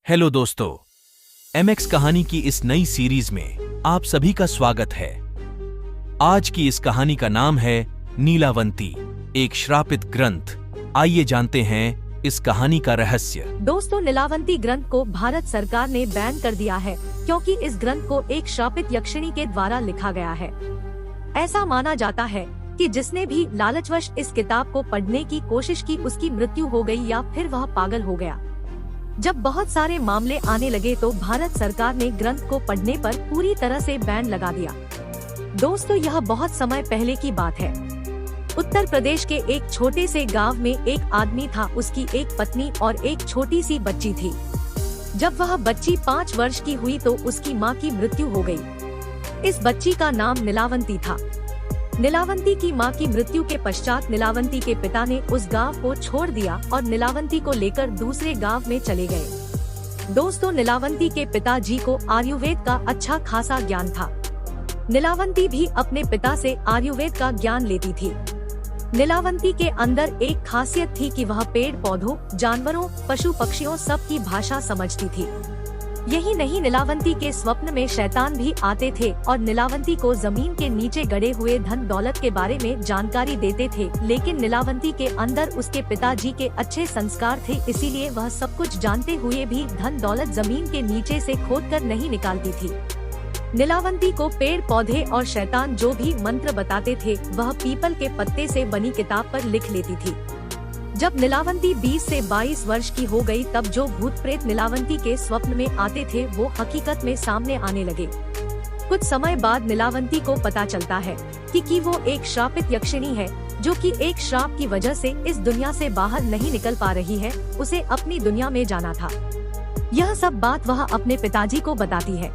Hello दोस्तों, MX कहानी की इस नई सीरीज में आप सभी का स्वागत है। आज की इस कहानी का नाम है नीलावंती, एक श्रापित ग्रंथ। आइए जानते हैं इस कहानी का रहस्य। दोस्तों, नीलावंती ग्रंथ को भारत सरकार ने बैन कर दिया है क्योंकि इस ग्रंथ को एक श्रापित यक्षिणी के द्वारा लिखा गया है। ऐसा माना जाता है कि जिसने भी लालचवश इस किताब को पढ़ने की कोशिश की उसकी मृत्यु हो गई या फिर वह पागल हो गया। जब बहुत सारे मामले आने लगे तो भारत सरकार ने ग्रंथ को पढ़ने पर पूरी तरह से बैन लगा दिया। दोस्तों, यह बहुत समय पहले की बात है। उत्तर प्रदेश के एक छोटे से गांव में एक आदमी था। उसकी एक पत्नी और एक छोटी सी बच्ची थी। जब वह बच्ची 5 वर्ष की हुई तो उसकी मां की मृत्यु हो गई। इस बच्ची का नाम नीलावंती था। नीलावंती की मां की मृत्यु के पश्चात नीलावंती के पिता ने उस गांव को छोड़ दिया और नीलावंती को लेकर दूसरे गांव में चले गए। दोस्तों, नीलावंती के पिताजी को आयुर्वेद का अच्छा खासा ज्ञान था। नीलावंती भी अपने पिता से आयुर्वेद का ज्ञान लेती थी। नीलावंती के अंदर एक खासियत थी कि वह पेड़ पौधों, जानवरों, पशु पक्षियों सब की भाषा समझती थी। यही नहीं, नीलावंती के स्वप्न में शैतान भी आते थे और नीलावंती को जमीन के नीचे गड़े हुए धन दौलत के बारे में जानकारी देते थे। लेकिन नीलावंती के अंदर उसके पिताजी के अच्छे संस्कार थे, इसीलिए वह सब कुछ जानते हुए भी धन दौलत जमीन के नीचे से खोदकर नहीं निकालती थी। नीलावंती को पेड़ पौधे और शैतान जो भी मंत्र बताते थे वह पीपल के पत्ते से बनी किताब पर लिख लेती थी। जब नीलावंती 20 से 22 वर्ष की हो गई तब जो भूत प्रेत नीलावंती के स्वप्न में आते थे वो हकीकत में सामने आने लगे। कुछ समय बाद नीलावंती को पता चलता है कि वो एक श्रापित यक्षिणी है जो कि एक श्राप की वजह से इस दुनिया से बाहर नहीं निकल पा रही है। उसे अपनी दुनिया में जाना था। यह सब बात वह अपने पिताजी को बताती है।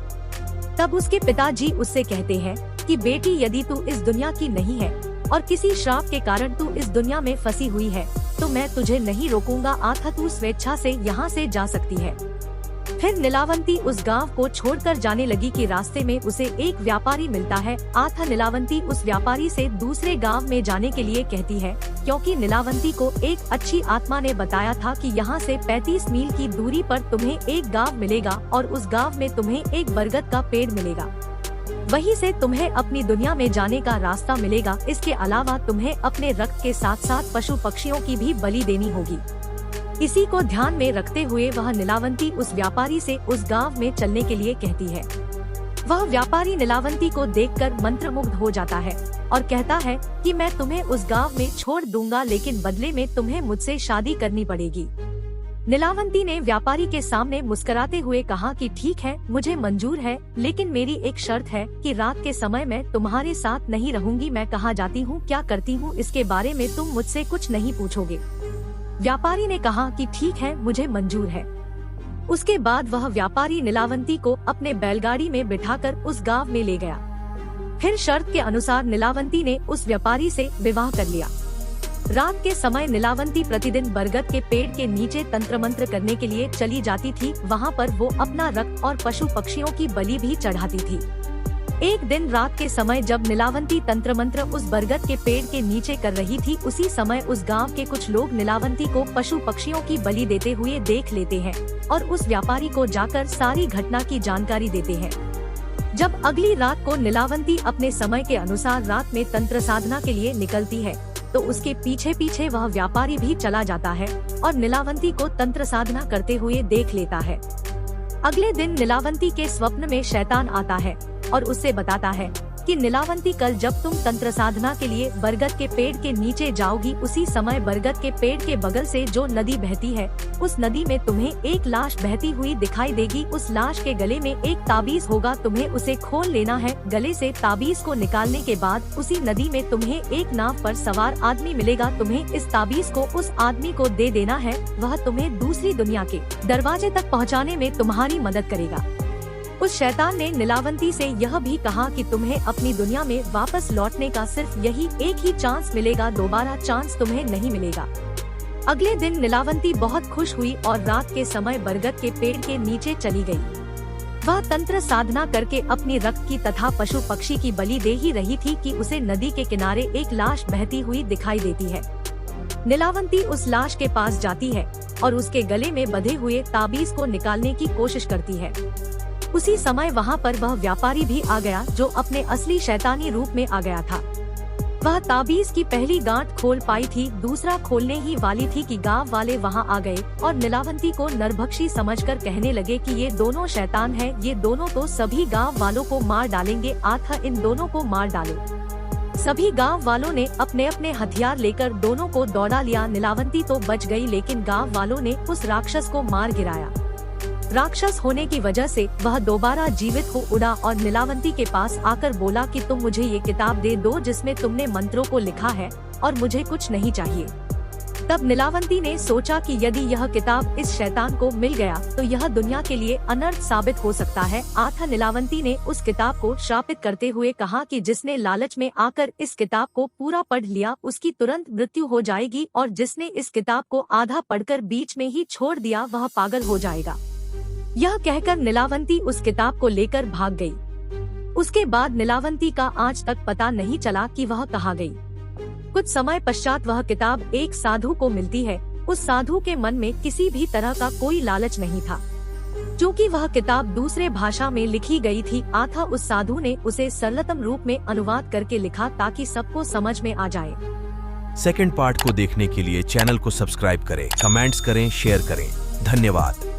तब उसके पिताजी उससे कहते हैं कि बेटी, यदि तू इस दुनिया की नहीं है और किसी श्राप के कारण तू इस दुनिया में फंसी हुई है तो मैं तुझे नहीं रोकूंगा, आथा तू स्वेच्छा से यहाँ से जा सकती है। फिर नीलावंती उस गांव को छोड़कर जाने लगी कि रास्ते में उसे एक व्यापारी मिलता है। आथा नीलावंती उस व्यापारी से दूसरे गांव में जाने के लिए कहती है क्योंकि नीलावंती को एक अच्छी आत्मा ने बताया था कि यहाँ से 35 मील की दूरी पर तुम्हें एक गांव मिलेगा और उस गांव में तुम्हें एक बरगद का पेड़ मिलेगा। वहीं से तुम्हें अपनी दुनिया में जाने का रास्ता मिलेगा। इसके अलावा तुम्हें अपने रक्त के साथ साथ पशु पक्षियों की भी बलि देनी होगी। इसी को ध्यान में रखते हुए वह नीलावंती उस व्यापारी से उस गांव में चलने के लिए कहती है। वह व्यापारी नीलावंती को देखकर मंत्रमुग्ध हो जाता है और कहता है कि मैं तुम्हें उस गांव में छोड़ दूंगा, लेकिन बदले में तुम्हें मुझसे शादी करनी पड़ेगी। नीलावंती ने व्यापारी के सामने मुस्कुराते हुए कहा कि ठीक है, मुझे मंजूर है, लेकिन मेरी एक शर्त है कि रात के समय मैं तुम्हारे साथ नहीं रहूंगी। मैं कहाँ जाती हूँ, क्या करती हूँ, इसके बारे में तुम मुझसे कुछ नहीं पूछोगे। व्यापारी ने कहा कि ठीक है, मुझे मंजूर है। उसके बाद वह व्यापारी नीलावंती को अपने बैलगाड़ी में बिठाकर उस गाँव में ले गया। फिर शर्त के अनुसार नीलावंती ने उस व्यापारी से विवाह कर लिया। रात के समय नीलावंती प्रतिदिन बरगद के पेड़ के नीचे तंत्र मंत्र करने के लिए चली जाती थी। वहाँ पर वो अपना रक्त और पशु पक्षियों की बलि भी चढ़ाती थी। एक दिन रात के समय जब नीलावंती तंत्र मंत्र उस बरगद के पेड़ के नीचे कर रही थी, उसी समय उस गांव के कुछ लोग नीलावंती को पशु पक्षियों की बलि देते हुए देख लेते हैं और उस व्यापारी को जाकर सारी घटना की जानकारी देते हैं। जब अगली रात को नीलावंती अपने समय के अनुसार रात में तंत्र साधना के लिए निकलती है तो उसके पीछे पीछे वह व्यापारी भी चला जाता है और नीलावंती को तंत्र साधना करते हुए देख लेता है। अगले दिन नीलावंती के स्वप्न में शैतान आता है और उससे बताता है कि नीलावंती, कल जब तुम तंत्र साधना के लिए बरगद के पेड़ के नीचे जाओगी, उसी समय बरगद के पेड़ के बगल से जो नदी बहती है उस नदी में तुम्हें एक लाश बहती हुई दिखाई देगी। उस लाश के गले में एक ताबीज होगा, तुम्हें उसे खोल लेना है। गले से ताबीज को निकालने के बाद उसी नदी में तुम्हें एक नाव पर सवार आदमी मिलेगा। तुम्हें इस ताबीज को उस आदमी को दे देना है। वह तुम्हें दूसरी दुनिया के दरवाजे तक पहुँचाने में तुम्हारी मदद करेगा। उस शैतान ने नीलावंती से यह भी कहा कि तुम्हें अपनी दुनिया में वापस लौटने का सिर्फ यही एक ही चांस मिलेगा, दोबारा चांस तुम्हें नहीं मिलेगा। अगले दिन नीलावंती बहुत खुश हुई और रात के समय बरगद के पेड़ के नीचे चली गई। वह तंत्र साधना करके अपनी रक्त की तथा पशु पक्षी की बलि दे ही रही थी कि उसे नदी के किनारे एक लाश बहती हुई दिखाई देती है। नीलावंती उस लाश के पास जाती है और उसके गले में बंधे हुए ताबीज को निकालने की कोशिश करती है। उसी समय वहाँ पर वह व्यापारी भी आ गया जो अपने असली शैतानी रूप में आ गया था। वह ताबीज की पहली गांठ खोल पाई थी, दूसरा खोलने ही वाली थी कि गांव वाले वहां आ गए और नीलावंती को नरभक्षी समझकर कहने लगे कि ये दोनों शैतान हैं, ये दोनों तो सभी गांव वालों को मार डालेंगे, आथा इन दोनों को मार डालो। सभी गांव वालों ने अपने अपने हथियार लेकर दोनों को दौड़ा लिया। नीलावंती तो बच गई, लेकिन गांव वालों ने उस राक्षस को मार गिराया। राक्षस होने की वजह से वह दोबारा जीवित हो उड़ा और नीलावंती के पास आकर बोला कि तुम मुझे ये किताब दे दो जिसमें तुमने मंत्रों को लिखा है, और मुझे कुछ नहीं चाहिए। तब नीलावंती ने सोचा कि यदि यह किताब इस शैतान को मिल गया तो यह दुनिया के लिए अनर्थ साबित हो सकता है। आथा नीलावंती ने उस किताब को श्रापित करते हुए कहा कि जिसने लालच में आकर इस किताब को पूरा पढ़ लिया उसकी तुरंत मृत्यु हो जाएगी, और जिसने इस किताब को आधा पढ़कर बीच में ही छोड़ दिया वह पागल हो जाएगा। यह कहकर नीलावंती उस किताब को लेकर भाग गई। उसके बाद नीलावंती का आज तक पता नहीं चला कि वह कहाँ गई। कुछ समय पश्चात वह किताब एक साधु को मिलती है। उस साधु के मन में किसी भी तरह का कोई लालच नहीं था, क्योंकि वह किताब दूसरे भाषा में लिखी गई थी। आथा उस साधु ने उसे सरलतम रूप में अनुवाद करके लिखा ताकि सबको समझ में आ जाए। सेकंड पार्ट को देखने के लिए चैनल को सब्सक्राइब करें, कमेंट्स करें, शेयर करें। धन्यवाद।